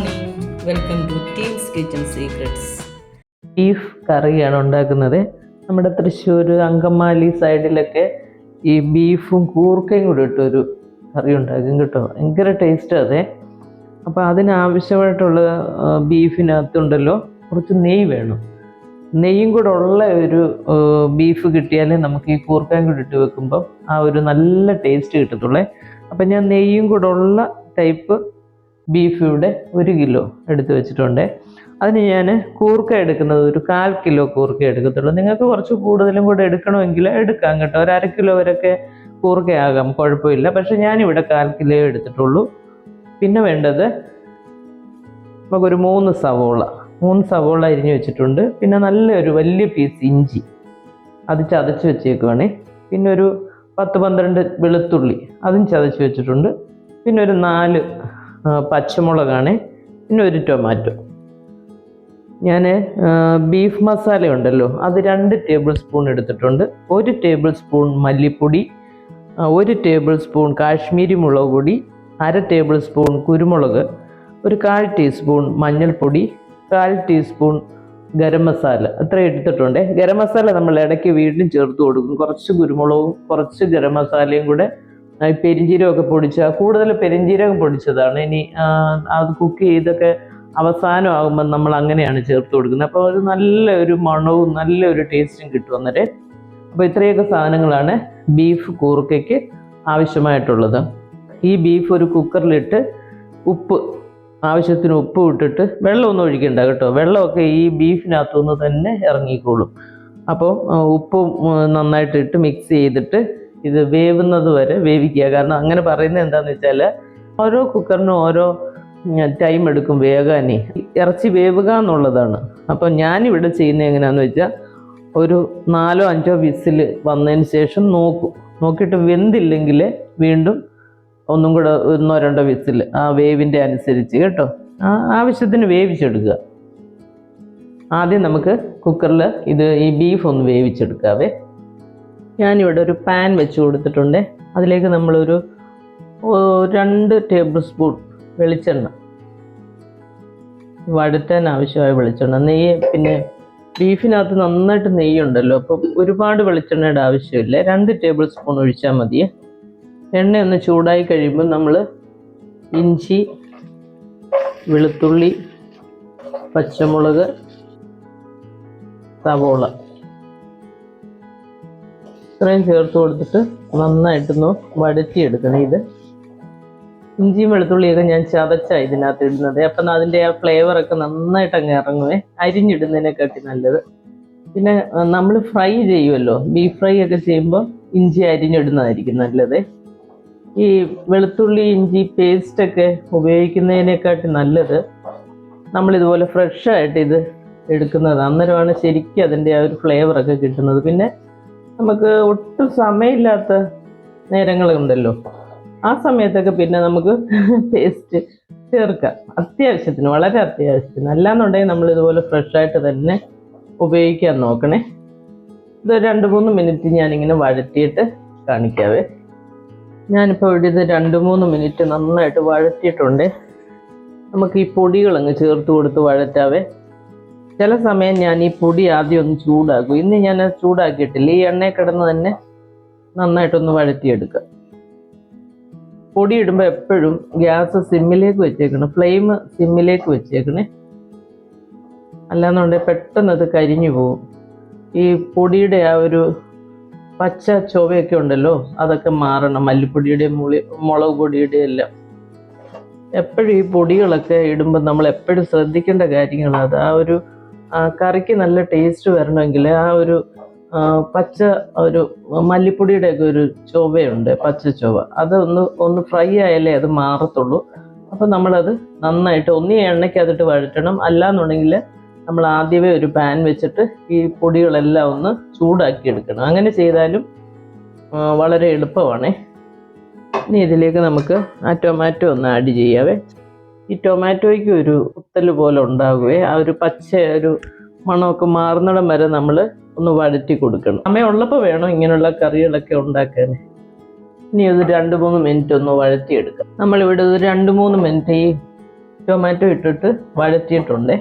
Morning, welcome to teams kitchen secrets. Beef കറിയാണ് ഉണ്ടാക്കുന്നത്. നമ്മുടെ തൃശ്ശൂർ അങ്കമാലി സൈഡിലൊക്കെ ഈ ബീഫും കൂർക്കയും കൂടി ഇട്ടൊരു കറി ഉണ്ടാക്കും കേട്ടോ. ഭയങ്കര ടേസ്റ്റ് അതെ. അപ്പോൾ അതിനാവശ്യമായിട്ടുള്ള ബീഫിനകത്തുണ്ടല്ലോ കുറച്ച് നെയ്യ് വേണം. നെയ്യും കൂടെ ഉള്ള ഒരു ബീഫ് കിട്ടിയാലേ നമുക്ക് ഈ കൂർക്കയും കൂടി ഇട്ട് വെക്കുമ്പോൾ ആ ഒരു നല്ല ടേസ്റ്റ് കിട്ടത്തുള്ളേ. അപ്പം ഞാൻ നെയ്യും കൂടെ ഉള്ള ടൈപ്പ് ബീഫ് ഇവിടെ 1 കിലോ എടുത്ത് വെച്ചിട്ടുണ്ട്. അതിന് ഞാൻ കൂർക്ക എടുക്കുന്നത് ഒരു 1/4 കിലോ കൂർക്ക എടുക്കത്തുള്ളൂ. നിങ്ങൾക്ക് കുറച്ച് കൂടുതലും കൂടെ എടുക്കണമെങ്കിൽ എടുക്കാം കേട്ടോ. ഒരു 1/2 കിലോ വരെയൊക്കെ കൂർക്കയാകാം, കുഴപ്പമില്ല. പക്ഷെ ഞാനിവിടെ 1/4 കിലോ എടുത്തിട്ടുള്ളൂ. പിന്നെ വേണ്ടത് നമുക്കൊരു 3 സവോള അരിഞ്ഞ് വെച്ചിട്ടുണ്ട്. പിന്നെ നല്ലൊരു വലിയ പീസ് ഇഞ്ചി അത് ചതച്ച് വെച്ചേക്കുവാണേ. പിന്നെ ഒരു 10-12 വെളുത്തുള്ളി അതും ചതച്ച് വെച്ചിട്ടുണ്ട്. പിന്നെ ഒരു 4 പച്ചമുളകാണ്. പിന്നെ ഒരു ടൊമാറ്റോ. ഞാൻ ബീഫ് മസാല ഉണ്ടല്ലോ അത് 2 ടേബിൾ സ്പൂൺ എടുത്തിട്ടുണ്ട്. 1 ടേബിൾ സ്പൂൺ മല്ലിപ്പൊടി, 1 ടേബിൾ സ്പൂൺ കാശ്മീരി മുളക് പൊടി, 1/2 ടേബിൾ സ്പൂൺ കുരുമുളക്, ഒരു 1/4 ടീസ്പൂൺ മഞ്ഞൾപ്പൊടി, 1/4 ടീസ്പൂൺ ഗരം മസാല അത്ര എടുത്തിട്ടുണ്ട്. ഗരം മസാല നമ്മൾ ഇടയ്ക്ക് വീണ്ടും ചേർത്ത് കൊടുക്കും. കുറച്ച് കുരുമുളകും കുറച്ച് ഗരം മസാലയും കൂടെ പെരിഞ്ജീരകമൊക്കെ കൂടുതൽ പെരിഞ്ജീരകം പൊടിച്ചതാണ്. ഇനി അത് കുക്ക് ചെയ്തൊക്കെ അവസാനം ആകുമ്പോൾ നമ്മൾ അങ്ങനെയാണ് ചേർത്ത് കൊടുക്കുന്നത്. അപ്പോൾ ഒരു നല്ലൊരു മണവും നല്ലൊരു ടേസ്റ്റും കിട്ടും അന്നേരം. അപ്പോൾ ഇത്രയൊക്കെ സാധനങ്ങളാണ് ബീഫ് കൂർക്കയ്ക്ക് ആവശ്യമായിട്ടുള്ളത്. ഈ ബീഫ് ഒരു കുക്കറിലിട്ട് ആവശ്യത്തിന് ഉപ്പ് ഇട്ടിട്ട് വെള്ളമൊന്നും ഒഴിക്കണ്ട കേട്ടോ. വെള്ളമൊക്കെ ഈ ബീഫിനകത്തുനിന്ന് തന്നെ ഇറങ്ങിക്കോളും. അപ്പോൾ ഉപ്പും നന്നായിട്ട് ഇട്ട് മിക്സ് ചെയ്തിട്ട് ഇത് വേവുന്നത് വരെ വേവിക്കുക. കാരണം അങ്ങനെ പറയുന്നത് എന്താണെന്ന് വെച്ചാൽ ഓരോ കുക്കറിനും ഓരോ ടൈം എടുക്കും വേകാനേ. ഇറച്ചി വേവുക എന്നുള്ളതാണ്. അപ്പം ഞാനിവിടെ ചെയ്യുന്നത് എങ്ങനെയാണെന്ന് വെച്ചാൽ ഒരു 4-5 വിസിൽ വന്നതിന് ശേഷം നോക്കിയിട്ട് വെന്തില്ലെങ്കിൽ വീണ്ടും ഒന്നും കൂടെ 1-2 വിസിൽ ആ വേവിൻ്റെ അനുസരിച്ച് കേട്ടോ. ആവശ്യത്തിന് വേവിച്ചെടുക്കുക. ആദ്യം നമുക്ക് കുക്കറിൽ ഈ ബീഫ് ഒന്ന് വേവിച്ചെടുക്കാവേ. ഞാനിവിടെ ഒരു പാൻ വെച്ച് കൊടുത്തിട്ടുണ്ട്. അതിലേക്ക് നമ്മളൊരു 2 ടേബിൾ സ്പൂൺ വെളിച്ചെണ്ണ, വഴറ്റാൻ ആവശ്യമായ വെളിച്ചെണ്ണ. നെയ്യ് പിന്നെ ബീഫിനകത്ത് നന്നായിട്ട് നെയ്യുണ്ടല്ലോ, അപ്പം ഒരുപാട് വെളിച്ചെണ്ണയുടെ ആവശ്യമില്ല. 2 ടേബിൾ സ്പൂൺ ഒഴിച്ചാൽ മതിയേ. എണ്ണ ഒന്ന് ചൂടായി കഴിയുമ്പോൾ നമ്മൾ ഇഞ്ചി, വെളുത്തുള്ളി, പച്ചമുളക്, സവോള ഇത്രയും ചേർത്ത് കൊടുത്തിട്ട് നന്നായിട്ടൊന്ന് വഴറ്റിയെടുക്കണം. ഇത് ഇഞ്ചിയും വെളുത്തുള്ളിയൊക്കെ ഞാൻ ചതച്ചാണ് ഇതിനകത്ത് ഇടുന്നത്. അപ്പം അതിൻ്റെ ആ ഫ്ലേവറൊക്കെ നന്നായിട്ട് അങ്ങ് ഇറങ്ങുവേ, അരിഞ്ഞിടുന്നതിനെക്കാട്ടി നല്ലത്. പിന്നെ നമ്മൾ ഫ്രൈ ചെയ്യുമല്ലോ, ബീഫ് ഫ്രൈ ഒക്കെ ചെയ്യുമ്പോൾ ഇഞ്ചി അരിഞ്ഞിടുന്നതായിരിക്കും നല്ലത്. ഈ വെളുത്തുള്ളി ഇഞ്ചി പേസ്റ്റൊക്കെ ഉപയോഗിക്കുന്നതിനെക്കാട്ടി നല്ലത് നമ്മളിതുപോലെ ഫ്രഷായിട്ട് ഇത് എടുക്കുന്നത്. അന്നേരമാണ് ശരിക്കും അതിൻ്റെ ആ ഒരു ഫ്ലേവറൊക്കെ കിട്ടുന്നത്. പിന്നെ നമുക്ക് ഒട്ടും സമയമില്ലാത്ത നേരങ്ങളുണ്ടല്ലോ, ആ സമയത്തൊക്കെ പിന്നെ നമുക്ക് പേസ്റ്റ് ചേർക്കാം അത്യാവശ്യത്തിന്, വളരെ അത്യാവശ്യത്തിന്. അല്ലാന്നുണ്ടെങ്കിൽ നമ്മളിതുപോലെ ഫ്രഷായിട്ട് തന്നെ ഉപയോഗിക്കാൻ നോക്കണേ. ഇത് 2-3 മിനിറ്റ് ഞാനിങ്ങനെ വഴറ്റിയിട്ട് കാണിക്കാവേ. ഞാനിപ്പോൾ ഇവിടെ ഇത് 2-3 മിനിറ്റ് നന്നായിട്ട് വഴറ്റിയിട്ടുണ്ട്. നമുക്ക് ഈ പൊടികളങ്ങ് ചേർത്ത് കൊടുത്ത് വഴറ്റാവേ. ചില സമയം ഞാൻ ഈ പൊടി ആദ്യം ഒന്ന് ചൂടാക്കും. ഇന്ന് ഞാൻ ചൂടാക്കിയിട്ടില്ല. ഈ എണ്ണയിൽ കിടന്ന് തന്നെ നന്നായിട്ടൊന്ന് വഴറ്റിയെടുക്കുക. പൊടി ഇടുമ്പോൾ എപ്പോഴും ഗ്യാസ് സിമ്മിലേക്ക് വെച്ചേക്കണം, ഫ്ലെയിം സിമ്മിലേക്ക് വെച്ചേക്കണേ. അല്ലാന്നുണ്ടെങ്കിൽ പെട്ടെന്ന് അത് കരിഞ്ഞു പോകും. ഈ പൊടിയുടെ ആ ഒരു പച്ച ചൊവയൊക്കെ ഉണ്ടല്ലോ അതൊക്കെ മാറണം. മല്ലിപ്പൊടിയുടെയും മുളക് പൊടിയുടെയും എല്ലാം. എപ്പോഴും ഈ പൊടികളൊക്കെ ഇടുമ്പോൾ നമ്മൾ എപ്പോഴും ശ്രദ്ധിക്കേണ്ട കാര്യങ്ങളാണ്. ആ ഒരു കറിക്ക് നല്ല ടേസ്റ്റ് വരണമെങ്കിൽ ആ ഒരു പച്ച ഒരു മല്ലിപ്പൊടിയുടെയൊക്കെ ഒരു ചൊവയുണ്ട്, പച്ച ചൊവ. ഒന്ന് ഫ്രൈ ആയാലേ അത് മാറത്തുള്ളൂ. അപ്പം നമ്മളത് നന്നായിട്ട് ഒന്നീ എണ്ണയ്ക്കകത്തിട്ട് വഴറ്റണം. അല്ലാന്നുണ്ടെങ്കിൽ നമ്മൾ ആദ്യമേ ഒരു പാൻ വെച്ചിട്ട് ഈ പൊടികളെല്ലാം ഒന്ന് ചൂടാക്കി എടുക്കണം. അങ്ങനെ ചെയ്താലും വളരെ എളുപ്പമാണേ. ഇനി ഇതിലേക്ക് നമുക്ക് ആ ടൊമാറ്റോ ഒന്ന് ആഡ് ചെയ്യാവേ. ഈ ടൊമാറ്റോയ്ക്ക് ഒരു കുത്തല് പോലെ ഉണ്ടാകുവേ. ആ ഒരു പച്ച ഒരു മണമൊക്കെ മാറുന്നിടം വരെ നമ്മൾ ഒന്ന് വഴറ്റി കൊടുക്കണം. സമയമുള്ളപ്പോൾ വേണം ഇങ്ങനെയുള്ള കറികളൊക്കെ ഉണ്ടാക്കാൻ. ഇനി ഇത് 2-3 മിനിറ്റ് ഒന്ന് വഴറ്റിയെടുക്കാം. നമ്മളിവിടെ 2-3 മിനിറ്റ് ഈ ടൊമാറ്റോ ഇട്ടിട്ട് വഴറ്റിയിട്ടുണ്ട്.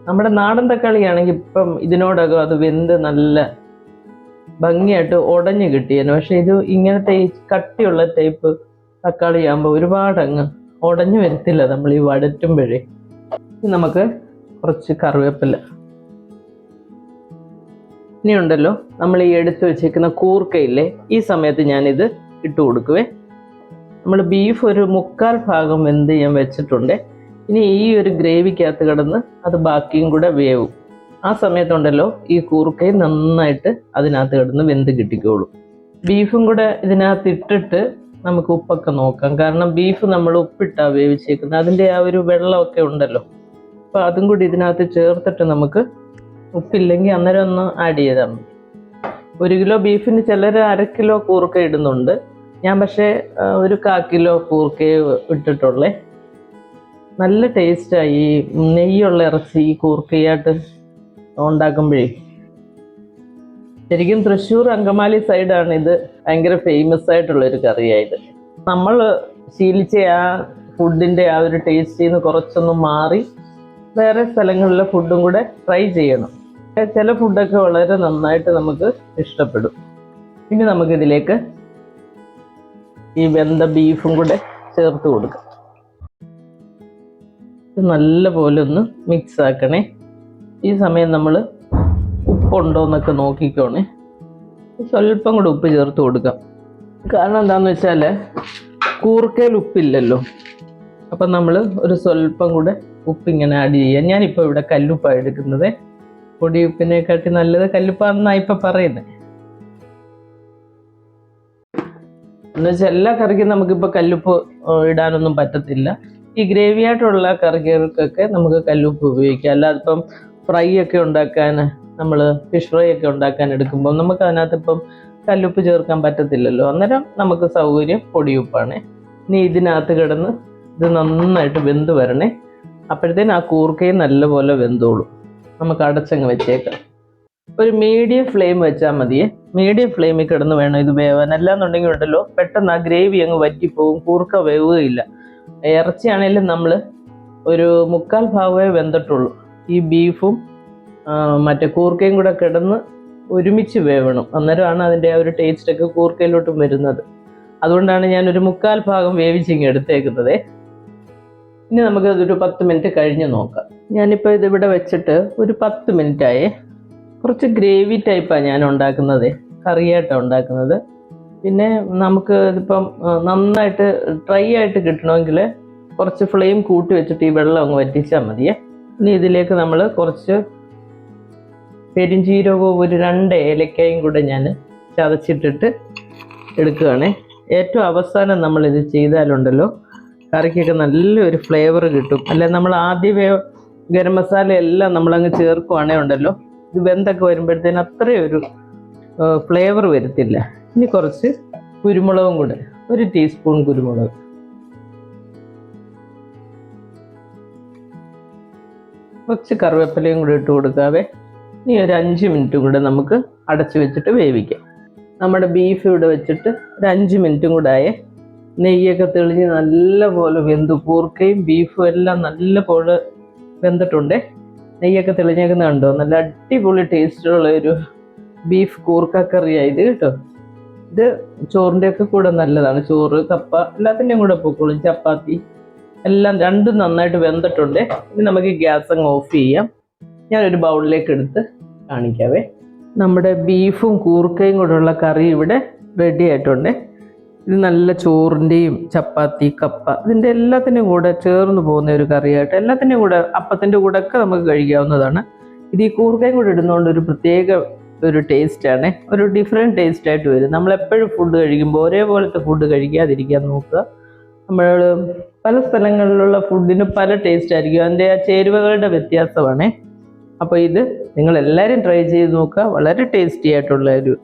നമ്മുടെ നാടൻ തക്കാളിയാണെങ്കിൽ ഇപ്പം ഇതിനോടകം അത് വെന്ത് നല്ല ഭംഗിയായിട്ട് ഉടഞ്ഞ് കിട്ടിയേനെ. പക്ഷെ ഇത് ഇങ്ങനത്തെ ഈ കട്ടിയുള്ള ടൈപ്പ് തക്കാളി ആകുമ്പോൾ ഒരുപാട് അങ്ങ് ഉടഞ്ഞു വരത്തില്ല നമ്മൾ ഈ വഴറ്റുമ്പോഴേ. നമുക്ക് കുറച്ച് കറിവേപ്പില. ഇനി ഉണ്ടല്ലോ നമ്മൾ ഈ എടുത്തു വെച്ചേക്കുന്ന കൂർക്കയില്ലേ, ഈ സമയത്ത് ഞാനിത് ഇട്ട് കൊടുക്കുവേ. നമ്മൾ ബീഫ് ഒരു 1/4 ഭാഗം വെന്ത് ഞാൻ വെച്ചിട്ടുണ്ട്. ഇനി ഈ ഒരു ഗ്രേവിക്കകത്ത് കിടന്ന് അത് ബാക്കിയും കൂടെ വേവും. ആ സമയത്തുണ്ടല്ലോ ഈ കൂർക്കയും നന്നായിട്ട് അതിനകത്ത് കിടന്ന് വെന്ത് കിട്ടിക്കോളും. ബീഫും കൂടെ ഇതിനകത്ത് ഇട്ടിട്ട് നമുക്ക് ഉപ്പൊക്കെ നോക്കാം. കാരണം ബീഫ് നമ്മൾ ഉപ്പിട്ടാണ് വേവിച്ചേക്കുന്നത്, അതിൻ്റെ ആ ഒരു വെള്ളമൊക്കെ ഉണ്ടല്ലോ. അപ്പോൾ അതും കൂടി ഇതിനകത്ത് ചേർത്തിട്ട് നമുക്ക് ഉപ്പില്ലെങ്കിൽ അന്നേരം ഒന്ന് ആഡ് ചെയ്താൽ മതി. 1 കിലോ ബീഫിന് ചിലർ 1/2 കിലോ കൂർക്ക ഇടുന്നുണ്ട്. ഞാൻ പക്ഷേ ഒരു 1/4 കിലോ കൂർക്കയെ ഇട്ടിട്ടുള്ളേ. നല്ല ടേസ്റ്റായി ഈ നെയ്യുള്ള ഇറച്ചി ഈ കൂർക്കയായിട്ട് ഉണ്ടാക്കുമ്പോഴേ. ശരിക്കും തൃശ്ശൂർ അങ്കമാലി സൈഡാണ് ഇത് ഭയങ്കര ഫേമസ് ആയിട്ടുള്ളൊരു കറിയായത്. നമ്മൾ ശീലിച്ച ആ ഫുഡിൻ്റെ ആ ഒരു ടേസ്റ്റിൽ നിന്ന് കുറച്ചൊന്ന് മാറി വേറെ സ്ഥലങ്ങളിലെ ഫുഡും കൂടെ ട്രൈ ചെയ്യണം. ചില ഫുഡൊക്കെ വളരെ നന്നായിട്ട് നമുക്ക് ഇഷ്ടപ്പെടും. ഇനി നമുക്കിതിലേക്ക് ഈ വെന്ത ബീഫും കൂടെ ചേർത്ത് കൊടുക്കാം. നല്ല പോലെ ഒന്ന് മിക്സ് ആക്കണേ. ഈ സമയം നമ്മൾ ഉപ്പുണ്ടോ എന്നൊക്കെ നോക്കിക്കോണേ. സ്വല്പം കൂടെ ഉപ്പ് ചേർത്ത് കൊടുക്കാം. കാരണം എന്താണെന്ന് വെച്ചാൽ കൂർക്കയിൽ ഉപ്പില്ലല്ലോ, അപ്പം നമ്മൾ ഒരു സ്വല്പം കൂടെ ഉപ്പിങ്ങനെ ആഡ് ചെയ്യാം. ഞാനിപ്പോൾ ഇവിടെ കല്ലുപ്പാണ് എടുക്കുന്നത്. പൊടിയുപ്പിനെക്കാട്ടി നല്ലത് കല്ലുപ്പാണെന്നാണ് ഇപ്പം പറയുന്നത്. എന്ന് വെച്ചാൽ എല്ലാ കറിക്കും നമുക്കിപ്പോൾ കല്ലുപ്പ് ഇടാനൊന്നും പറ്റത്തില്ല. ഈ ഗ്രേവി ആയിട്ടുള്ള കറികൾക്കൊക്കെ നമുക്ക് കല്ലുപ്പ് ഉപയോഗിക്കാം. അല്ലാതെ ഇപ്പം ഫ്രൈ ഒക്കെ ഉണ്ടാക്കാൻ, നമ്മൾ ഫിഷ് ഫ്രൈ ഒക്കെ ഉണ്ടാക്കാൻ എടുക്കുമ്പോൾ നമുക്ക് അതിനകത്ത് ഇപ്പം കല്ലുപ്പ് ചേർക്കാൻ പറ്റത്തില്ലല്ലോ. അന്നേരം നമുക്ക് സൗകര്യം പൊടിയുപ്പാണ്. ഇനി ഇതിനകത്ത് കിടന്ന് ഇത് നന്നായിട്ട് വെന്ത് വരണേ. അപ്പോഴത്തേന് ആ കൂർക്കയും നല്ലപോലെ വെന്തോളും. നമുക്ക് അടച്ചങ്ങ് വെച്ചേക്കാം. ഒരു മീഡിയം ഫ്ലെയിം വെച്ചാൽ മതിയേ. മീഡിയം ഫ്ലെയിമിൽ കിടന്ന് വേണം ഇത് വേവാൻ. അല്ലാന്നുണ്ടെങ്കിൽ ഉണ്ടല്ലോ പെട്ടെന്ന് ആ ഗ്രേവി അങ്ങ് വറ്റിപ്പോവും, കൂർക്ക വേവുകയില്ല. ഇറച്ചിയാണെങ്കിലും നമ്മൾ ഒരു 1/4 ഭാഗമേ വെന്തിട്ടുള്ളൂ. ഈ ബീഫും മറ്റേ കൂർക്കയും കൂടെ കിടന്ന് ഒരുമിച്ച് വേവണം. അന്നേരമാണ് അതിൻ്റെ ആ ഒരു ടേസ്റ്റൊക്കെ കൂർക്കയിലോട്ടും വരുന്നത്. അതുകൊണ്ടാണ് ഞാനൊരു 1/4 ഭാഗം വേവിച്ചിങ്ങ് എടുത്തേക്കുന്നത്. ഇനി നമുക്ക് അതൊരു 10 മിനിറ്റ് കഴിഞ്ഞ് നോക്കാം. ഞാനിപ്പോൾ ഇതിവിടെ വെച്ചിട്ട് ഒരു 10 മിനിറ്റായേ. കുറച്ച് ഗ്രേവി ടൈപ്പാണ് ഞാൻ ഉണ്ടാക്കുന്നത്, കറിയായിട്ടാണ് ഉണ്ടാക്കുന്നത്. പിന്നെ നമുക്ക് ഇതിപ്പം നന്നായിട്ട് ഡ്രൈ ആയിട്ട് കിട്ടണമെങ്കിൽ കുറച്ച് ഫ്ലെയിം കൂട്ടി വെച്ചിട്ട് ഈ വെള്ളം അങ്ങ് വറ്റിച്ചാൽ മതിയേ. ഇനി ഇതിലേക്ക് നമ്മൾ കുറച്ച് പെരിഞ്ചീരകവും ഒരു 2 ഏലക്കായും കൂടെ ഞാൻ ചതച്ചിട്ടിട്ട് എടുക്കുകയാണേ. ഏറ്റവും അവസാനം നമ്മളിത് ചെയ്താലുണ്ടല്ലോ കറിക്കൊക്കെ നല്ലൊരു ഫ്ലേവർ കിട്ടും. അല്ലെ നമ്മൾ ആദ്യമേ ഗരം മസാല എല്ലാം നമ്മളങ്ങ് ചേർക്കുവാണെങ്കിൽ ഉണ്ടല്ലോ ഇത് വെന്തൊക്കെ വരുമ്പോഴത്തേന് അത്രയും ഒരു ഫ്ലേവർ വരത്തില്ല. ഇനി കുറച്ച് കുരുമുളകും കൂടെ, 1 ടീസ്പൂൺ കുരുമുളക്, കുറച്ച് കറിവേപ്പിലയും കൂടെ ഇട്ട് കൊടുക്കാവേ. ഇനി ഒരു 5 മിനിറ്റും കൂടെ നമുക്ക് അടച്ചു വെച്ചിട്ട് വേവിക്കാം. നമ്മുടെ ബീഫ് ഇവിടെ വെച്ചിട്ട് ഒരു 5 മിനിറ്റും കൂടെ ആയേ. നെയ്യൊക്കെ തെളിഞ്ഞ് നല്ലപോലെ വെന്തു, കൂർക്കയും ബീഫും എല്ലാം നല്ലപോലെ വെന്തിട്ടുണ്ടേ. നെയ്യൊക്കെ തെളിഞ്ഞേക്കുന്ന കണ്ടോ, നല്ല അടിപൊളി ടേസ്റ്റുള്ള ഒരു ബീഫ് കൂർക്ക കറിയായത് കേട്ടോ. ഇത് ചോറിൻ്റെയൊക്കെ കൂടെ നല്ലതാണ്. ചോറ്, കപ്പ എല്ലാത്തിൻ്റെയും കൂടെ പൊക്കോളും, ചപ്പാത്തി എല്ലാം രണ്ടും നന്നായിട്ട് വെന്തിട്ടുണ്ട്. ഇനി നമുക്ക് ഗ്യാസ് അങ്ങ് ഓഫ് ചെയ്യാം. ഞാനൊരു ബൗളിലേക്ക് എടുത്ത് കാണിക്കാവേ. നമ്മുടെ ബീഫും കൂർക്കയും കൂടെയുള്ള കറി ഇവിടെ റെഡി ആയിട്ടുണ്ട്. ഇത് നല്ല ചോറിൻ്റെയും ചപ്പാത്തി, കപ്പ ഇതിൻ്റെ എല്ലാത്തിൻ്റെയും കൂടെ ചേർന്ന് പോകുന്ന ഒരു കറിയായിട്ട്, എല്ലാത്തിൻ്റെയും കൂടെ അപ്പത്തിൻ്റെ കൂടെ ഒക്കെ നമുക്ക് കഴിക്കാവുന്നതാണ്. ഇത് ഈ കൂർക്കയും കൂടെ ഇടുന്നതുകൊണ്ട് ഒരു പ്രത്യേക ഒരു ടേസ്റ്റാണ്, ഒരു ഡിഫറെൻറ്റ് ടേസ്റ്റ് ആയിട്ട് വരും. നമ്മളെപ്പോഴും ഫുഡ് കഴിക്കുമ്പോൾ ഒരേപോലത്തെ ഫുഡ് കഴിക്കാതിരിക്കാൻ നോക്കുക. നമ്മൾ പല സ്ഥലങ്ങളിലുള്ള ഫുഡിന് പല ടേസ്റ്റ് ആയിരിക്കും, അതിൻ്റെ ആ ചേരുവകളുടെ വ്യത്യാസമാണ്. അപ്പോൾ ഇത് നിങ്ങളെല്ലാവരും ട്രൈ ചെയ്ത് നോക്കുക. വളരെ ടേസ്റ്റി ആയിട്ടുള്ള ഒരു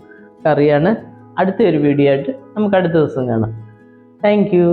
കറിയാണ്. അടുത്ത ഒരു വീഡിയോ ആയിട്ട് നമുക്ക് അടുത്ത ദിവസം കാണാം. Thank you.